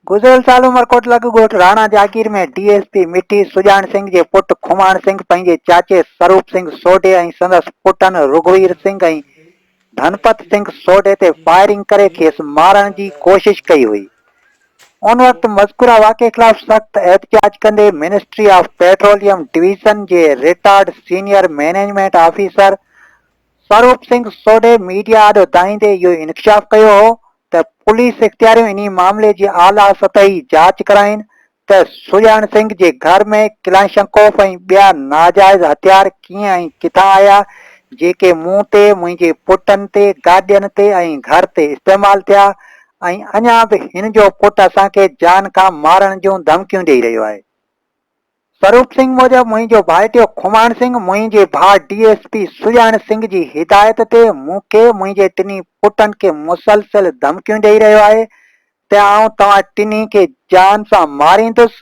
गुज़िरियल साल उमरकोट लॻ ॻोठ राणा जागीर में डीएसपी मिठी सुजान सिंह जे पुट खुमाण सिंह पंहिंजे चाचे स्वरूप सिंह सोढे ऐं संदसि पुटनि रघुवीर सिंह ऐं धनपत सिंह सोढे ते फायरिंग करे खेसि मारण जी कोशिश कई हुई। उन वक़्तु मज़कूरा वाक़े खिलाफ़ सख़्त एहतिजाज कंदे ministry of petroleum division J retired senior management officer Swaroop Singh सोढे media आॾो दाईंदे इहो इंकशाफ़ कयो हो त पुलिस इख़्तियारियूं इन मामले जी आला सतही जांच कराइनि त सुजान सिंह जे घर में किलाशंकोफ ऐं ॿिया नाजाइज़ हथियार कीअं ऐं किथां आया जेके मूं ते मुंहिंजे पुटनि ते गाॾियुनि ते ऐं घर ते इस्तेमालु थिया ऐं अञा बि हिन जो पुटु असांखे जान खां मारण जूं धमकियूं ॾेई रहियो आहे। स्वरूप सिंह मूजिबि मुंहिंजो भाइटियो खुमाण सिंह मुंहिंजे भाउ डीएसपी सुजान सिंह जी हिदायत ते मूंखे मुंहिंजे टिनी पुटनि खे मुसलसिल धमकियूं ॾेई रहियो आहे त आउं तव्हां टिनी खे जान सां मारींदुसि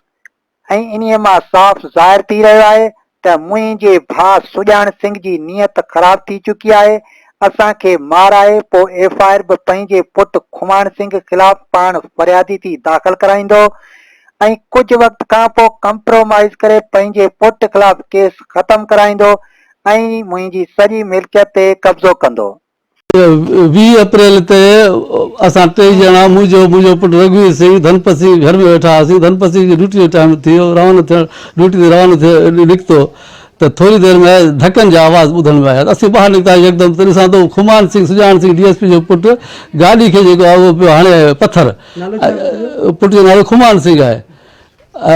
ऐं इन्हीअ मां साफ़ ज़ाहिर थी रहियो आहे त मुंहिंजे भाउ सुजान सिंह जी नियत ख़राब थी चुकी आहे। असांखे माराए पोइ एफआईआर बि पंहिंजे पुटु खुमाण सिंह खिलाफ़ पाण फरियादी थी दाख़िल कराईंदो ऐं कुझु वक़्त खां पोइ कंप्रोमाइज़ करे पंहिंजे पुट खिलाफ़ केस ख़तमु कराईंदो ऐं मुंहिंजी सॼी मिल्कियत ते कब्ज़ो कंदो। 20 अप्रैल ते असां 3 ॼणा मुंहिंजो पुटु रघुवीर सिंह धनपत सिंह घर में वेठा हुआसीं। धनपत सिंह जी ड्यूटी जो टाइम थी वियो, रवानो थियण ड्यूटी ते रवानो थियो निकितो त थोरी देरि में धकनि जा आवाज़ ॿुधण में आया। असीं ॿाहिरि निकितासीं यकदमि त ॾिसां थो खुमान सिंह सुजान सिंह डीएसपी जो पुटु गाॾी खे जेको आहे उहो पियो हाणे पथर, पुट जो नालो खुमान सिंह आहे,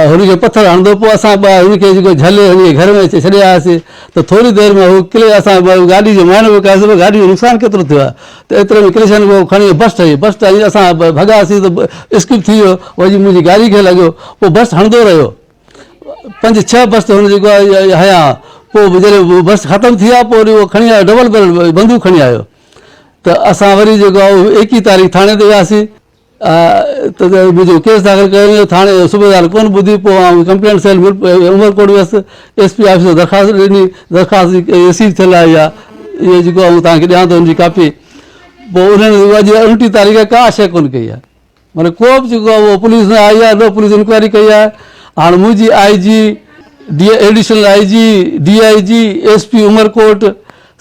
हुनखे पथर हणंदो। पोइ असां हुनखे जेको झले हुनजे घर में छॾे आयासीं त थोरी देरि में हू किले असां गाॾी जो मुआइनो पियो कयासीं गाॾी जो नुक़सानु केतिरो थियो आहे त एतिरे में किलेशन पोइ खणी बस्ट आई। बस्ट आई असां भॻासीं त स्किप थी वियो, वरी मुंहिंजी गाॾी खे लॻो। पोइ बस हणंदो रहियो, 5-6 बस हुन जेको आहे हया। पोइ जॾहिं बस ख़तमु थी आहे पोइ उहो खणी आयो, डबल बैरल बंदूक खणी आयो। त असां वरी जेको आहे 21 तारीख़ थाणे ते वियासीं त मुंहिंजो केस दाख़िल कयो। थाणे सूबेदार कोन ॿुधी। पोइ आउं कंप्लेंट सेल उमरकोट वियुसि, एसपी ऑफिस दरख़्वास्त ॾिनी, दरख़्वास्त रिसीव थियल आहे इहा, इहो जेको आहे तव्हांखे ॾियां थो हुनजी कापी। पोइ उन्हनि अॼु 29 तारीख़ का शइ कोन कई आहे, माना को बि जेको आहे उहो पुलिस न आई आहे, न पुलिस इंक्वायरी कई आहे। हाणे मुंहिंजी IG additional IG DIG SP Umerkot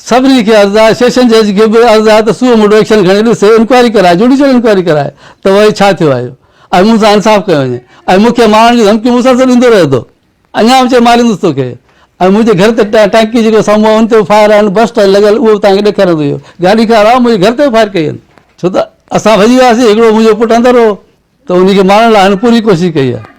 सभिनी खे अर्ज़ु आहे, सेशन जज खे बि अर्ज़ु आहे त सुबुह मोटो एक्शन खणी ॾिसे, इंक्वायरी कराए, जुडिशियल इंक्वायरी कराए त वरी छा थियो आहे ऐं मूं सां इंसाफ़ कयो वञे। ऐं मूंखे मारण जी धमकी मुसलसल ॾींदो रहे थो, अञा बि चए मारींदुसि तोखे। ऐं मुंहिंजे घर ते टंकी जेको साम्हूं उन ते फायर आहिनि, बस स्टैंड लॻियल, उहो तव्हांखे ॾेखारींदो इहो। गाॾी खां अलावा मुंहिंजे घर ते फायर कई आहिनि, छो त असां भॼी वियासीं, हिकिड़ो मुंहिंजो पुटु अंदरि हो त उनखे मारण लाइ हिन पूरी कोशिशि कई आहे।